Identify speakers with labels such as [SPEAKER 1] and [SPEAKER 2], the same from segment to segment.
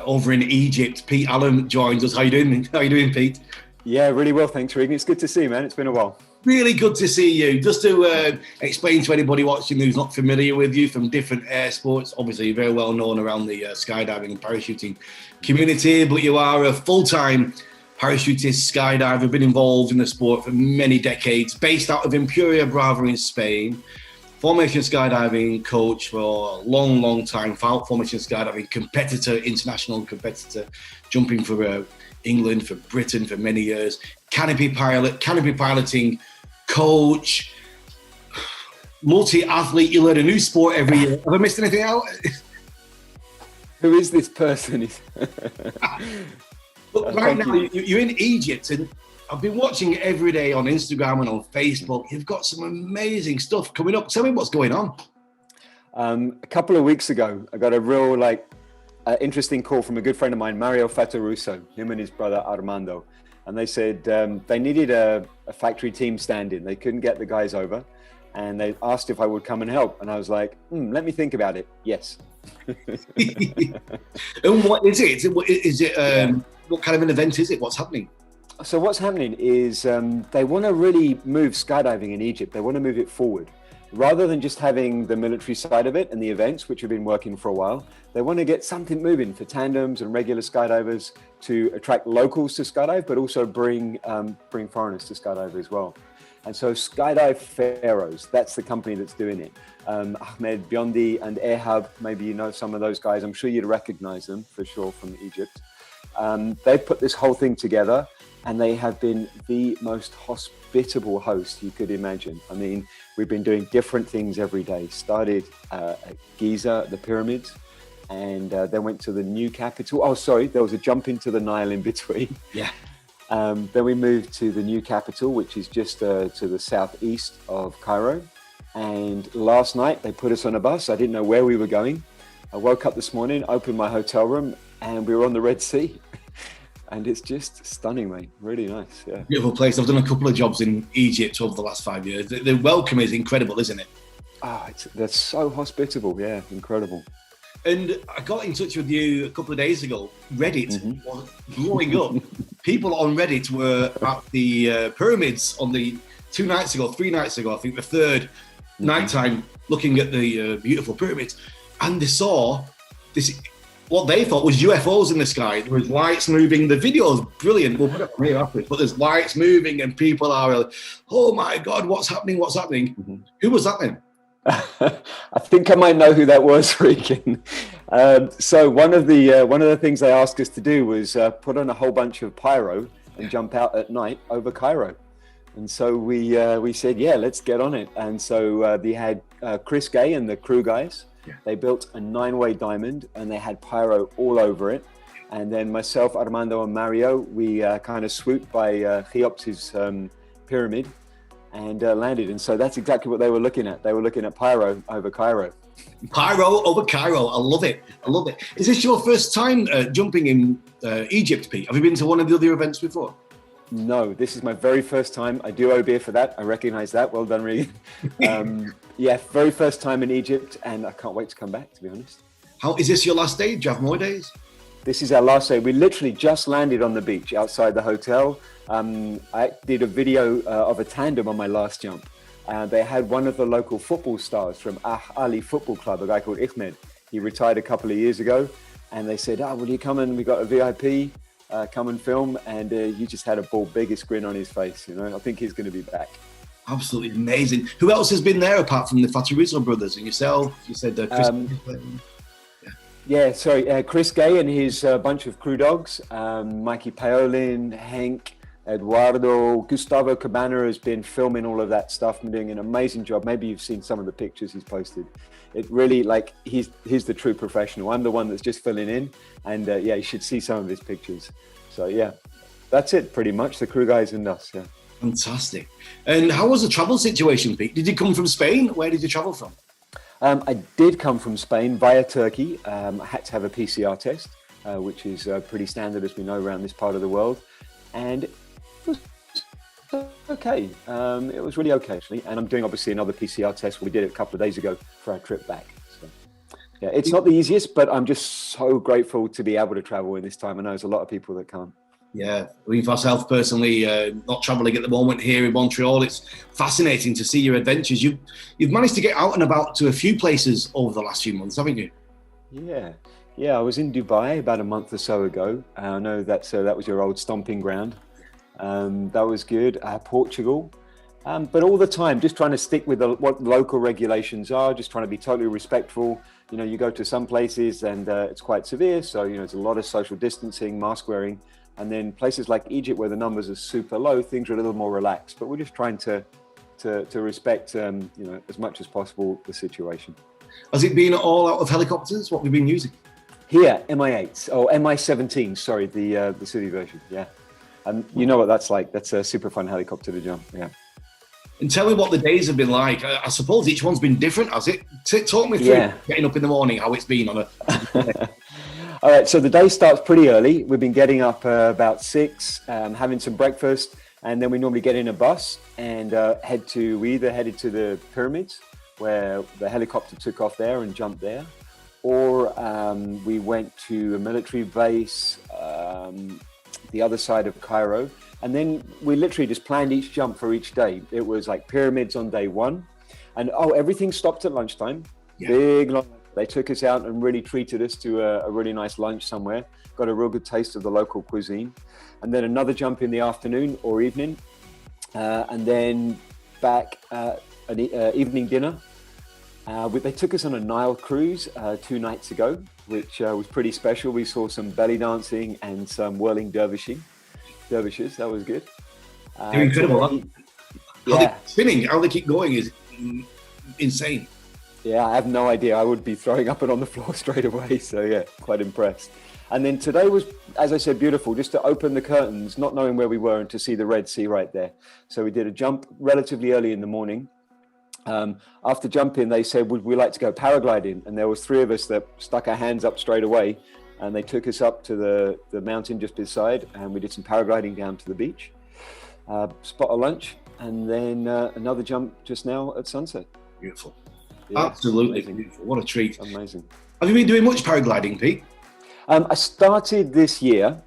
[SPEAKER 1] over in Egypt. Pete Allum joins us. How you doing? How you doing, Pete?
[SPEAKER 2] Yeah, really well, thanks, Regan. It's good to see you, man. It's been a while.
[SPEAKER 1] Really good to see you. Just to explain to anybody watching who's not familiar with you from different air sports, obviously you're very well known around the skydiving and parachuting community, but you are a full-time parachutist, skydiver, been involved in the sport for many decades, based out of Imperia Brava in Spain, formation skydiving coach for a long, long time, formation skydiving competitor, international competitor, jumping for England, for Britain for many years, canopy piloting coach, multi-athlete. You learn a new sport every year. Have I missed anything out?
[SPEAKER 2] Who is this person?
[SPEAKER 1] But right now, you're in Egypt, and I've been watching it every day on Instagram and on Facebook. You've got some amazing stuff coming up. Tell me what's going on.
[SPEAKER 2] A couple of weeks ago, I got a real interesting call from a good friend of mine, Mario Fataruso, him and his brother Armando. And they said they needed a factory team stand-in. They couldn't get the guys over. And they asked if I would come and help. And I was like, let me think about it. Yes.
[SPEAKER 1] And what is it? What kind of an event is it? What's happening?
[SPEAKER 2] So what's happening is they want to really move skydiving in Egypt. They want to move it forward. Rather than just having the military side of it and the events, which have been working for a while, they want to get something moving for tandems and regular skydivers to attract locals to skydive, but also bring foreigners to skydive as well. And so Skydive Pharaohs, that's the company that's doing it. Ahmed Biondi and Air Hub, maybe you know some of those guys. I'm sure you'd recognize them for sure from Egypt. They've put this whole thing together, and they have been the most hospitable host you could imagine. I mean, we've been doing different things every day. Started at Giza, the pyramids, and then went to the new capital. Oh, sorry, there was a jump into the Nile in between.
[SPEAKER 1] Yeah.
[SPEAKER 2] Then we moved to the new capital, which is just to the southeast of Cairo. And last night they put us on a bus. I didn't know where we were going. I woke up this morning, opened my hotel room, and we were on the Red Sea. And it's just stunning, mate. Really nice. Yeah.
[SPEAKER 1] Beautiful place. I've done a couple of jobs in Egypt over the last 5 years. The welcome is incredible, isn't it?
[SPEAKER 2] They're so hospitable. Yeah, incredible.
[SPEAKER 1] And I got in touch with you a couple of days ago. Reddit was blowing up. People on Reddit were at the pyramids on the 3 nights ago, I think the third nighttime, looking at the beautiful pyramids. And they saw this, what they thought was UFOs in the sky. There was lights moving. The video is brilliant. We'll put it on here afterwards. But there's lights moving and people are like, oh my God, what's happening? Who was that then?
[SPEAKER 2] I think I might know who that was, Regan. So one of the things they asked us to do was put on a whole bunch of pyro and jump out at night over Cairo. And so we said, yeah, let's get on it. And so they had Chris Gay and the crew guys. Yeah. They built a 9-way diamond and they had pyro all over it. And then myself, Armando, and Mario, we kind of swooped by Cheops's pyramid and landed. And so that's exactly what they were looking at. They were looking at pyro over Cairo.
[SPEAKER 1] Pyro over Cairo. I love it. Is this your first time jumping in Egypt, Pete? Have you been to one of the other events before?
[SPEAKER 2] No, this is my very first time. I do owe beer for that. I recognize that. Well done, Regan. Yeah, very first time in Egypt, and I can't wait to come back, to be honest.
[SPEAKER 1] How is this your last day? Do you have more days?
[SPEAKER 2] This is our last day. We literally just landed on the beach outside the hotel. I did a video of a tandem on my last jump. They had one of the local football stars from Ali Football Club, a guy called Ahmed. He retired a couple of years ago, and they said, will you come and we got a VIP, come and film, and he just had a biggest grin on his face. You know, I think he's going to be back.
[SPEAKER 1] Absolutely amazing. Who else has been there apart from the Fataruso brothers and yourself? You said Chris.
[SPEAKER 2] Chris Gay and his bunch of crew dogs. Mikey Paolin, Hank, Eduardo, Gustavo Cabana has been filming all of that stuff and doing an amazing job. Maybe you've seen some of the pictures he's posted. It really, he's the true professional. I'm the one that's just filling in, and you should see some of his pictures. So yeah, that's it pretty much. The crew guys and us. Yeah.
[SPEAKER 1] Fantastic. And how was the travel situation, Pete? Did you come from Spain? Where did you travel from?
[SPEAKER 2] I did come from Spain via Turkey. I had to have a PCR test, which is pretty standard, as we know, around this part of the world. And it was okay. It was really okay, actually. And I'm doing, obviously, another PCR test. We did it a couple of days ago for our trip back. So. Yeah, it's not the easiest, but I'm just so grateful to be able to travel in this time. I know there's a lot of people that can't.
[SPEAKER 1] Yeah, I mean, for myself personally, not travelling at the moment here in Montreal, it's fascinating to see your adventures. You've managed to get out and about to a few places over the last few months, haven't you?
[SPEAKER 2] Yeah, yeah. I was in Dubai about a month or so ago. I know that was your old stomping ground. That was good. Portugal, but all the time, just trying to stick with what local regulations are. Just trying to be totally respectful. You know, you go to some places and it's quite severe, so you know, there's a lot of social distancing, mask wearing. And then places like Egypt, where the numbers are super low, things are a little more relaxed. But we're just trying to respect, you know, as much as possible the situation.
[SPEAKER 1] Has it been all out of helicopters? What we've been using?
[SPEAKER 2] Here, Mi-8 or Mi-17, sorry, the city version. Yeah, and you know what that's like. That's a super fun helicopter to jump. Yeah.
[SPEAKER 1] And tell me what the days have been like. I suppose each one's been different, has it? Talk me through getting up in the morning, how it's been on a.
[SPEAKER 2] All right, so the day starts pretty early. We've been getting up about 6, having some breakfast, and then we normally get in a bus and we either headed to the pyramids, where the helicopter took off there and jumped there, or we went to a military base, the other side of Cairo, and then we literally just planned each jump for each day. It was like pyramids on day 1, and everything stopped at lunchtime. Yeah. Big long. They took us out and really treated us to a really nice lunch somewhere. Got a real good taste of the local cuisine. And then another jump in the afternoon or evening. And then back an evening dinner. They took us on a Nile cruise 2 nights ago, which was pretty special. We saw some belly dancing and some whirling dervishes. That was good.
[SPEAKER 1] They're incredible. How they spinning, how they keep going is insane.
[SPEAKER 2] Yeah, I have no idea. I would be throwing up and on the floor straight away. So yeah, quite impressed. And then today was, as I said, beautiful, just to open the curtains, not knowing where we were, and to see the Red Sea right there. So we did a jump relatively early in the morning. After jumping, they said, would we like to go paragliding? And there was 3 of us that stuck our hands up straight away. And they took us up to the mountain just beside, and we did some paragliding down to the beach, spot a lunch, and then another jump just now at sunset.
[SPEAKER 1] Beautiful. Yeah, absolutely beautiful. What a treat.
[SPEAKER 2] Amazing.
[SPEAKER 1] Have you been doing much paragliding, Pete?
[SPEAKER 2] I started this year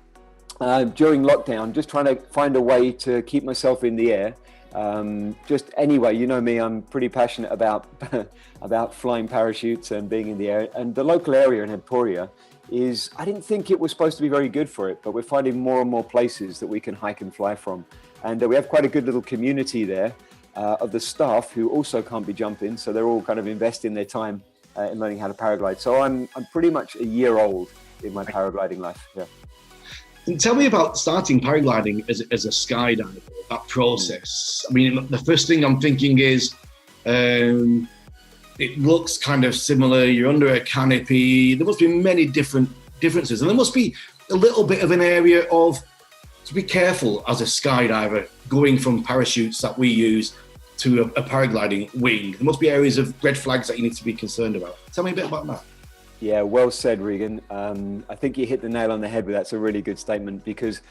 [SPEAKER 2] during lockdown, just trying to find a way to keep myself in the air. Just anyway, you know me, I'm pretty passionate about about flying parachutes and being in the air. And the local area in Emporia I didn't think it was supposed to be very good for it, but we're finding more and more places that we can hike and fly from. And we have quite a good little community there. Of the staff who also can't be jumping, so they're all kind of investing their time in learning how to paraglide. So I'm pretty much a year old in my paragliding life. Yeah.
[SPEAKER 1] And tell me about starting paragliding as a skydiver. That process. I mean, the first thing I'm thinking is, it looks kind of similar. You're under a canopy. There must be many differences, and there must be a little bit of an area to be careful as a skydiver going from parachutes that we use to a paragliding wing. There must be areas of red flags that you need to be concerned about. Tell me a bit about that.
[SPEAKER 2] Yeah, well said, Regan. I think you hit the nail on the head with that. It's a really good statement, because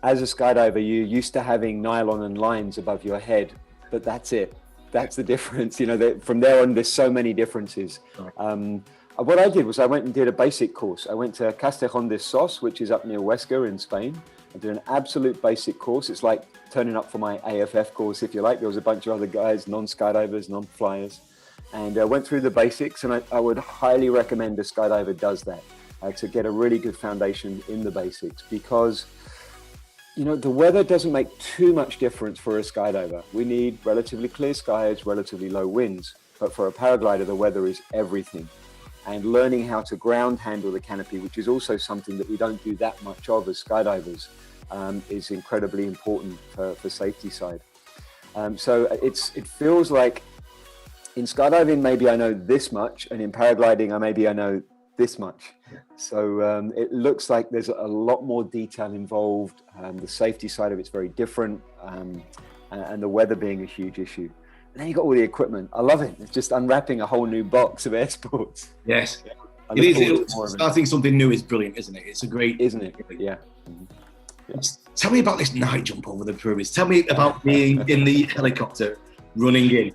[SPEAKER 2] as a skydiver, you're used to having nylon and lines above your head, but that's it. That's the difference. You know, from there on, there's so many differences. Right. What I did was I went and did a basic course. I went to Castellón de Sos, which is up near Huesca in Spain. I did an absolute basic course. It's like turning up for my AFF course, if you like. There was a bunch of other guys, non-skydivers, non-flyers. And I went through the basics, and I would highly recommend a skydiver does that to get a really good foundation in the basics, because, you know, the weather doesn't make too much difference for a skydiver. We need relatively clear skies, relatively low winds. But for a paraglider, the weather is everything. And learning how to ground handle the canopy, which is also something that we don't do that much of as skydivers, is incredibly important for safety side. So it feels like in skydiving, maybe I know this much, and in paragliding, I know this much. So it looks like there's a lot more detail involved. The safety side of it's very different, and the weather being a huge issue. And then you got all the equipment. I love it. It's just unwrapping a whole new box of air sports.
[SPEAKER 1] Yes, it is. Starting something new is brilliant, isn't it? It's a great,
[SPEAKER 2] isn't it? Yeah. Mm-hmm.
[SPEAKER 1] Yeah. Tell me about this night jump over the pyramids. Tell me about being in the helicopter running in.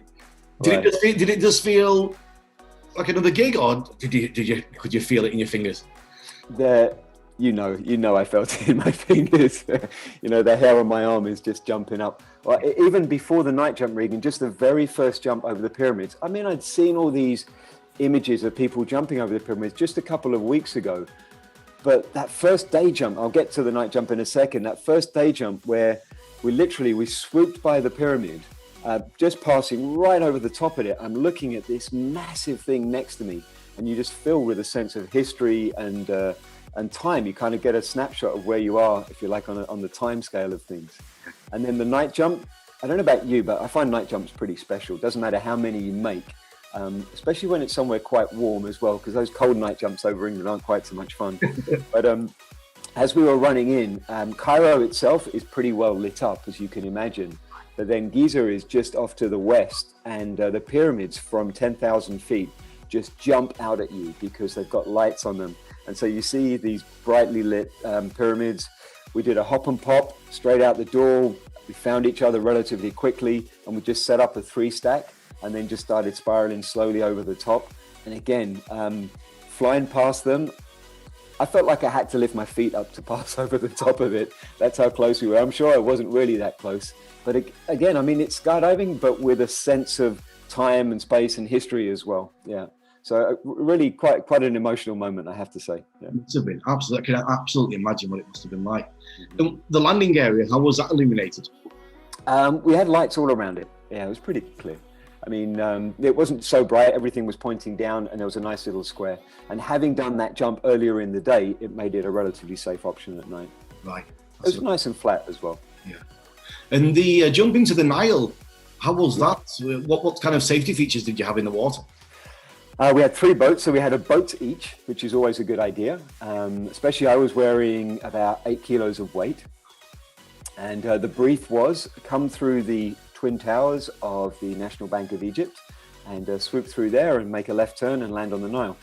[SPEAKER 1] Did it just feel like another gig, or could you feel it in your fingers?
[SPEAKER 2] I felt it in my fingers. The hair on my arm is just jumping up. Well, even before the night jump, Regan, just the very first jump over the pyramids. I mean, I'd seen all these images of people jumping over the pyramids just a couple of weeks ago. But that first day jump, I'll get to the night jump in a second, that first day jump where we swooped by the pyramid, just passing right over the top of it. I'm looking at this massive thing next to me, and you just feel with a sense of history and time. You kind of get a snapshot of where you are, if you like, on the time scale of things. And then the night jump, I don't know about you, but I find night jumps pretty special. It doesn't matter how many you make, especially when it's somewhere quite warm as well, because those cold night jumps over England aren't quite so much fun. But as we were running in, Cairo itself is pretty well lit up, as you can imagine. But then Giza is just off to the west, and the pyramids from 10,000 feet just jump out at you because they've got lights on them. And so you see these brightly lit pyramids. We did a hop and pop straight out the door. We found each other relatively quickly, and we just set up a 3-stack and then just started spiraling slowly over the top. And again, flying past them, I felt like I had to lift my feet up to pass over the top of it. That's how close we were. I'm sure I wasn't really that close. But again, I mean, it's skydiving, but with a sense of time and space and history as well. Yeah. So really quite an emotional moment, I have to say. Yeah.
[SPEAKER 1] It must have been absolutely. I can absolutely imagine what it must have been like. The landing area, how was that illuminated?
[SPEAKER 2] We had lights all around it. Yeah, it was pretty clear. I mean, it wasn't so bright. Everything was pointing down, and there was a nice little square. And having done that jump earlier in the day, it made it a relatively safe option at night.
[SPEAKER 1] Right.
[SPEAKER 2] It was nice and flat as well.
[SPEAKER 1] Yeah. And the jump into the Nile, how was that? What kind of safety features did you have in the water?
[SPEAKER 2] We had 3 boats, so we had a boat each, which is always a good idea. Especially I was wearing about 8 kilos of weight. And the brief was come through the Twin Towers of the National Bank of Egypt and swoop through there and make a left turn and land on the Nile.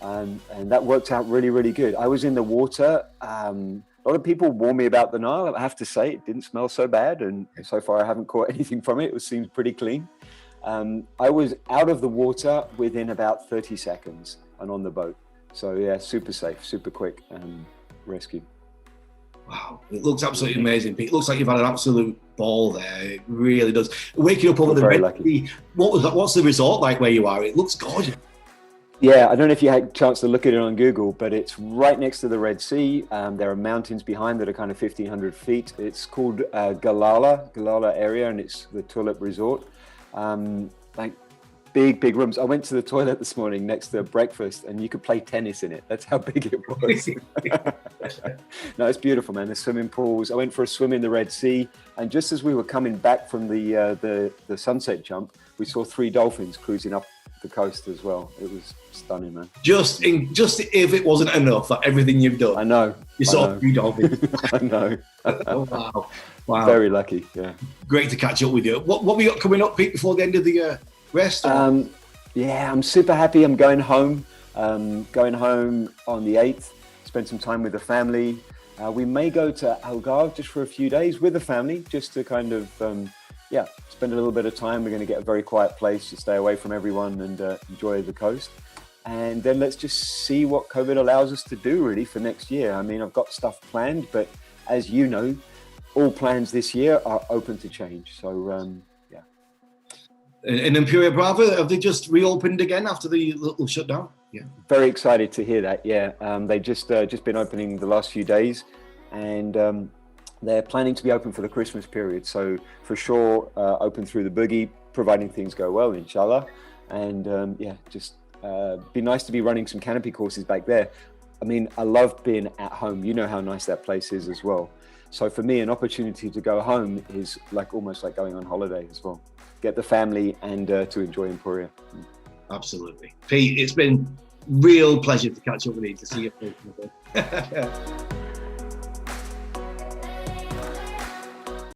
[SPEAKER 2] And that worked out really, really good. I was in the water. A lot of people warn me about the Nile. I have to say, it didn't smell so bad. And so far, I haven't caught anything from it. It seems pretty clean. I was out of the water within about 30 seconds and on the boat. So yeah, super safe, super quick rescue.
[SPEAKER 1] Wow, it looks absolutely amazing, Pete. It looks like you've had an absolute ball there. It really does. Waking up over the Red Sea, what was that? What's the resort like where you are? It looks gorgeous.
[SPEAKER 2] Yeah, I don't know if you had a chance to look at it on Google, but it's right next to the Red Sea. There are mountains behind that are kind of 1,500 feet. It's called Galala area, and it's the Tulip Resort. Like big rooms. I went to the toilet this morning next to breakfast, and you could play tennis in it. That's how big it was. No, it's beautiful, man. There's swimming pools. I went for a swim in the Red Sea, and just as we were coming back from the sunset jump, we saw 3 dolphins cruising up the coast as well. It was stunning, man.
[SPEAKER 1] Just if it wasn't enough for everything you've done.
[SPEAKER 2] I know.
[SPEAKER 1] You saw 3 dolphins.
[SPEAKER 2] I know.
[SPEAKER 1] Oh, wow.
[SPEAKER 2] Very lucky. Yeah.
[SPEAKER 1] Great to catch up with you. What we got coming up, Pete, before the end of the rest?
[SPEAKER 2] Yeah, I'm super happy. I'm going home. Going home on the 8th. Spend some time with the family. We may go to Algarve just for a few days with the family, just to kind of spend a little bit of time. We're going to get a very quiet place to stay away from everyone and enjoy the coast. And then let's just see what COVID allows us to do really for next year. I mean, I've got stuff planned, but as you know, all plans this year are open to change. So, yeah.
[SPEAKER 1] And Imperial Brava, have they just reopened again after the little shutdown? Yeah.
[SPEAKER 2] Very excited to hear that. Yeah. They just been opening the last few days, and they're planning to be open for the Christmas period. So for sure, open through the boogie, providing things go well, inshallah. And be nice to be running some canopy courses back there. I mean, I love being at home. You know how nice that place is as well. So for me, an opportunity to go home is almost like going on holiday as well. Get the family and to enjoy Emporia.
[SPEAKER 1] Absolutely. Pete, it's been real pleasure to catch up with you, to see you.